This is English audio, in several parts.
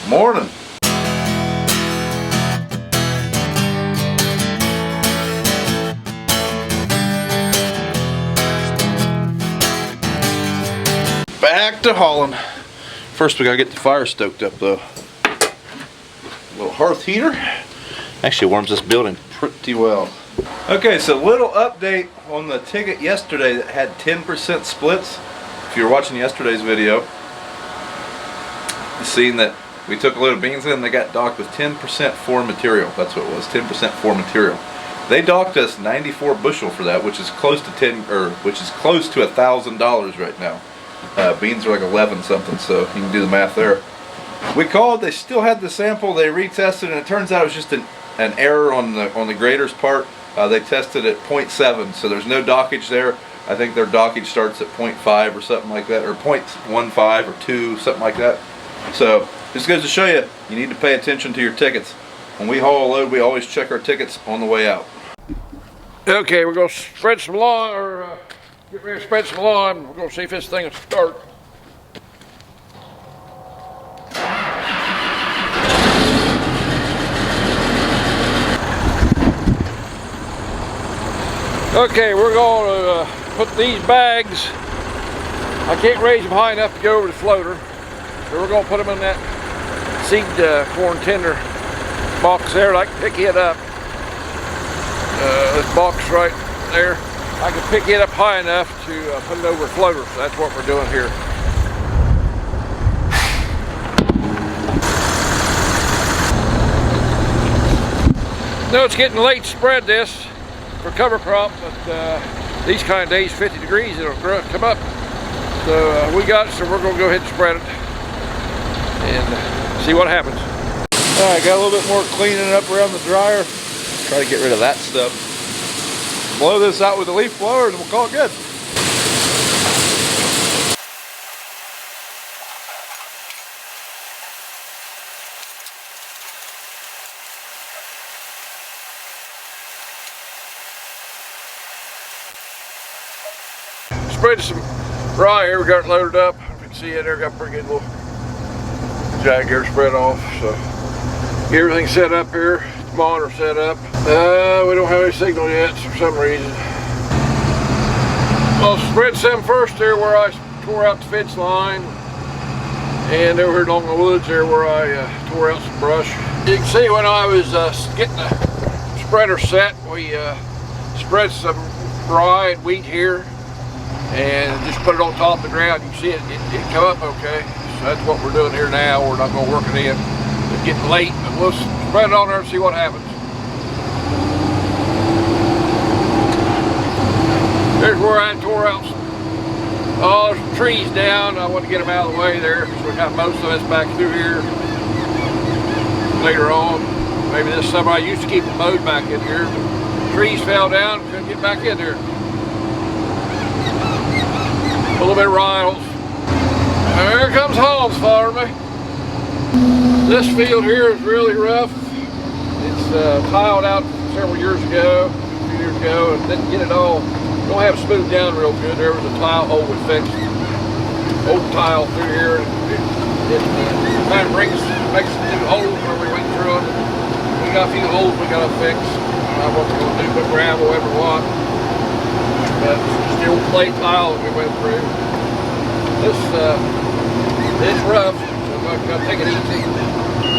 Morning. Back to hauling. First we gotta get the fire stoked up though. A little hearth heater. Actually warms this building pretty well. Okay, so little update on the ticket yesterday that had 10% splits. If you were watching yesterday's video, you seen that we took a load of beans in and they got docked with 10% foreign material. That's what it was, 10% foreign material. They docked us 94 bushel for that, which is close to $1,000 right now. Beans are like 11 something, so you can do the math there. We called, they still had the sample, they retested, and it turns out it was just an error on the grader's part. They tested at 0.7, so there's no dockage there. I think their dockage starts at 0.5 or something like that, or 0.15 or 2, something like that. So this goes to show you, you need to pay attention to your tickets. When we haul a load, we always check our tickets on the way out. Okay, we're going to spread some lawn, or get ready to spread some lawn. We're going to see if this thing will start. Okay, we're going to put these bags, I can't raise them high enough to go over the floater, so we're going to put them in that seed corn tender box there. I can pick it up, this box right there. I can pick it up high enough to put it over a floater, so that's what we're doing here. No, it's getting late to spread this for cover crop, but these kind of days, 50 degrees, it'll come up. So we got it, so we're going to go ahead and spread it and see what happens. Alright, got a little bit more cleaning up around the dryer. Try to get rid of that stuff. Blow this out with a leaf blower and we'll call it good. Spread some rye here, we got it loaded up. You can see it there, got a pretty good little jag here spread off. So get everything set up here, monitor set up. We don't have any signal yet for some reason. I'll spread some first there where I tore out the fence line, and over here along the woods there where I tore out some brush. You can see when I was getting the spreader set, we spread some rye and wheat here and just put it on top of the ground. You can see it come up okay. So that's what we're doing here now. We're not going to work it in. It's getting late, but we'll spread it on there and see what happens. There's where I tore out there's some trees down. I want to get them out of the way there, so we got most of this back through here. Later on, maybe this summer, I used to keep the mowed back in here. The trees fell down, couldn't get back in there. A little bit of riles. Here comes Hans following me. This field here is really rough. It's tiled out several years ago, a few years ago, and didn't get it all. Don't have it smoothed down real good. There was a tile hole we fixed. Old tile through here. It kind of makes some new holes where we went through it. We got a few holes we got to fix. I don't know what we're going to do, put gravel every what. But it's the old clay tile that we went through. This it's rough, so I've got to take it easy. You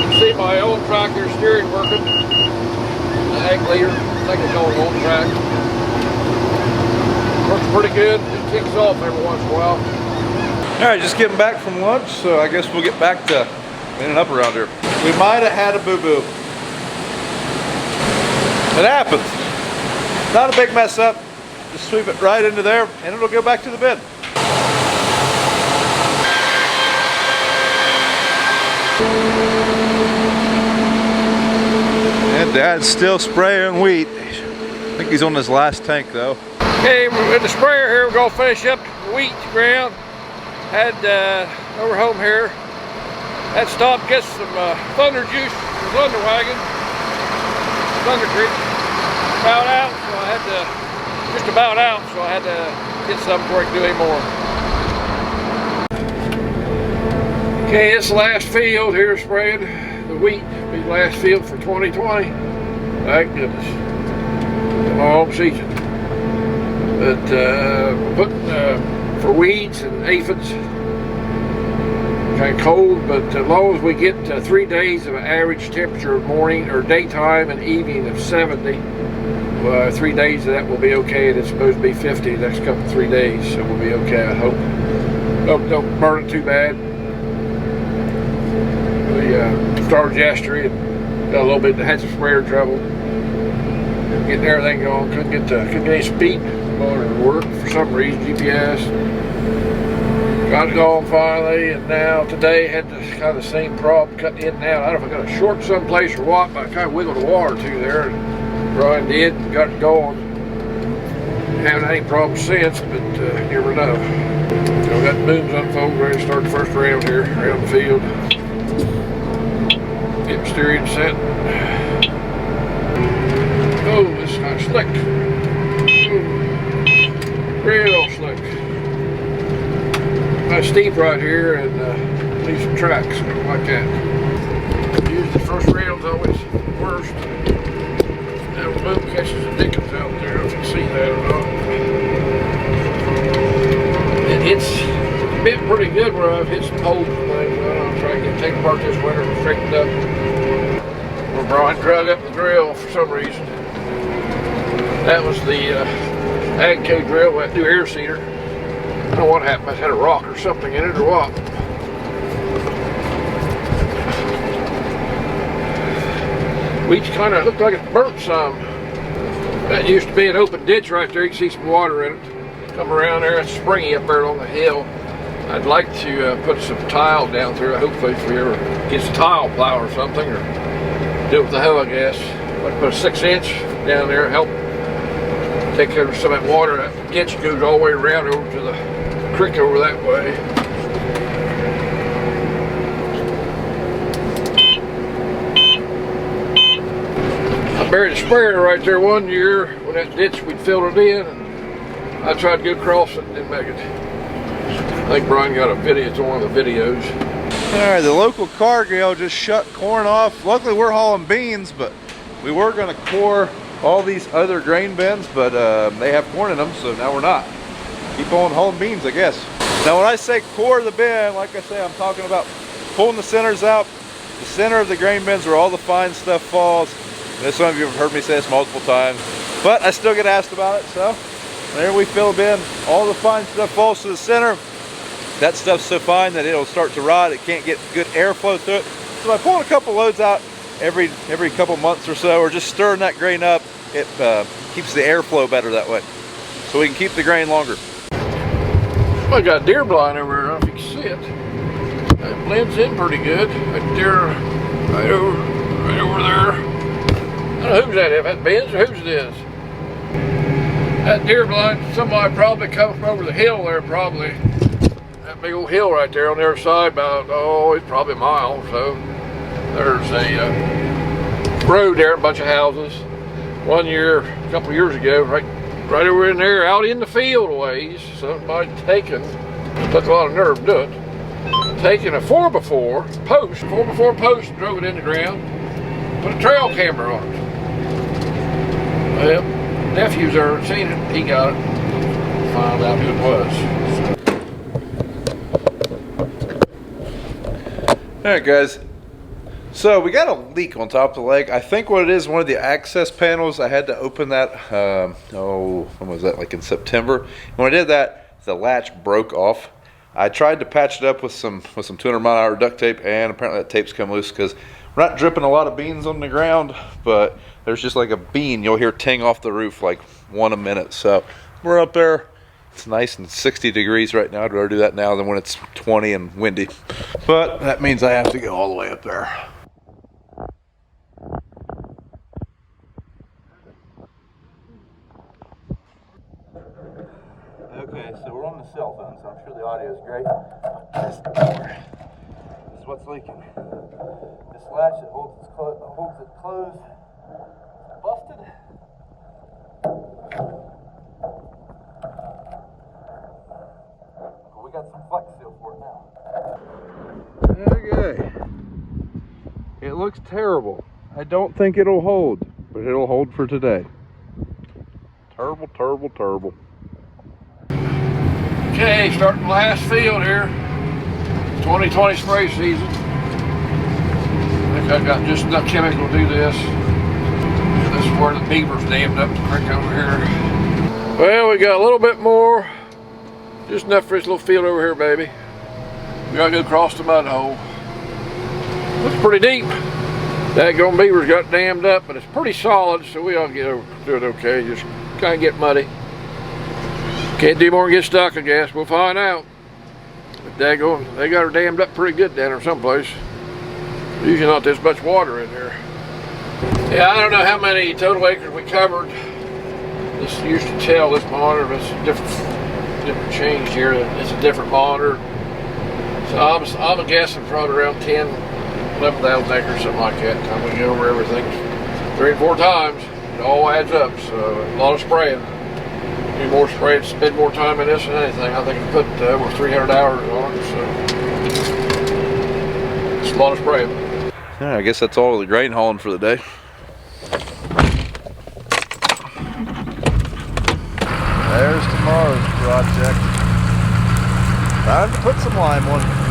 can see my old tractor steering working. The ag leader, I think it's on one track. Works pretty good. It kicks off every once in a while. Alright, just getting back from lunch, so I guess we'll get back to cleaning up around here. We might have had a boo-boo. It happens. Not a big mess up. Just sweep it right into there and it'll go back to the bin. And Dad's still spraying wheat. I think he's on his last tank though. Okay, with the sprayer here, we're going to finish up the wheat ground. Had over home here, had stopped get some Thunder juice from Thunder Wagon, Thunder Creek. About out, so I had to, just about out, so I had to get some before I could do any more. Okay, it's the last field here spraying the wheat. Be the last field for 2020. Thank goodness. It's a long season. But putting for weeds and aphids, kind of cold, but as long as we get 3 days of an average temperature of morning or daytime and evening of 70, 3 days of that will be okay. And it's supposed to be 50 the next couple 3 days, so we'll be okay, I hope. Don't burn it too bad. We started yesterday and got a little bit, had some sprayer trouble getting everything going. Couldn't get any speed motor to work for some reason. GPS got it going finally, and now today had this kind of the same problem, cutting in and out. I don't know if I got a short someplace or what, but I kind of wiggled the water through there, and Brian did, and got it going. Haven't had any problems since, but you never know. So we got the booms unfolded, ready to start the first round here around the field. Get steering set. Oh, this is kind of slick. Ooh, real slick. Nice steep right here, and leave some tracks like that. Usually the first rail's always worst. Now the boom catches the dickens out there, if you can see that or not. And it's been pretty good where I've hit some holes and things. I'll try to take apart this winter and straighten it up. Well, Brian drug up the drill for some reason. That was the AGCO drill, that new air seeder. I don't know what happened. I had a rock or something in it or what. Weeds kind of looked like it burnt some. That used to be an open ditch right there. You can see some water in it. Come around there, it's springy up there on the hill. I'd like to put some tile down through. Hopefully if we ever get a tile plow or something, or do it with the hoe, I guess. I'd like to put a 6-inch down there, help take care of some of that water. That ditch goes all the way around over to the creek over that way. I buried a sprayer right there one year when that ditch we'd filled it in, and I tried to go across it and didn't make it. I think Brian got a video, it's on one of the videos. Alright, the local Cargill just shut corn off. Luckily we're hauling beans, but we were going to core all these other grain bins, but they have corn in them, so now we're not. Keep on hauling beans, I guess. Now when I say core the bin, like I say, I'm talking about pulling the centers out, the center of the grain bins where all the fine stuff falls. And some of you have heard me say this multiple times, but I still get asked about it, so there we fill a bin. All the fine stuff falls to the center. That stuff's so fine that it'll start to rot. It can't get good airflow through it. So by pulling a couple loads out every couple months or so, or just stirring that grain up, it keeps the airflow better that way. So we can keep the grain longer. Well, I got deer blind over here. I don't know if you can see it. It blends in pretty good. That deer right over there. I don't know who's that is. That Ben's or whose it is? That deer blind, somebody probably come from over the hill there, probably. That big old hill right there on the other side, about, oh, it's probably a mile or so. There's a road there, a bunch of houses. One year, a couple years ago, right over in there, out in the field a ways, somebody taken, took a lot of nerve to do it, taking a 4x4 post, and drove it in the ground, put a trail camera on it. Well, nephew's there, seen it, he got it, found out who it was. Alright guys, so we got a leak on top of the leg. I think what it is, one of the access panels, I had to open that, when was that, like in September. When I did that, the latch broke off. I tried to patch it up with some 200-mile-an-hour duct tape, and apparently that tape's come loose because we're not dripping a lot of beans on the ground, but there's just like a bean you'll hear ting off the roof like one a minute. So we're up there. It's nice and 60 degrees right now. I'd rather do that now than when it's 20 and windy. But that means I have to go all the way up there. Okay, so we're on the cell phone, so I'm sure the audio is great. This is what's leaking. This latch that holds it closed is busted. We got some flex seal for it now. Okay. It looks terrible. I don't think it'll hold, but it'll hold for today. Terrible, terrible, terrible. Okay, starting the last field here. 2020 spray season. I think I got just enough chemical to do this. This is where the beaver's dammed up the creek over here. Well, we got a little bit more. Just enough for this little field over here, baby. We gotta go across the mud hole. Looks pretty deep. Daggone beaver's got dammed up, but it's pretty solid, so we ought to get over do it okay. Just kind of get muddy. Can't do more than get stuck, I guess. We'll find out. But daggone, they got her dammed up pretty good down there someplace. Usually not this much water in there. Yeah, I don't know how many total acres we covered. This used to tell this monitor, but it's different change here. It's a different monitor. So I'm guessing probably around 10, 11,000 acres, something like that. Time we go over everything 3 or 4 times, it all adds up. So a lot of spraying. Do more spraying, spend more time in this than anything. I think I put over 300 hours on it. So it's a lot of spraying. Yeah, I guess that's all the grain hauling for the day. There's tomorrow's project. Time to put some lime on.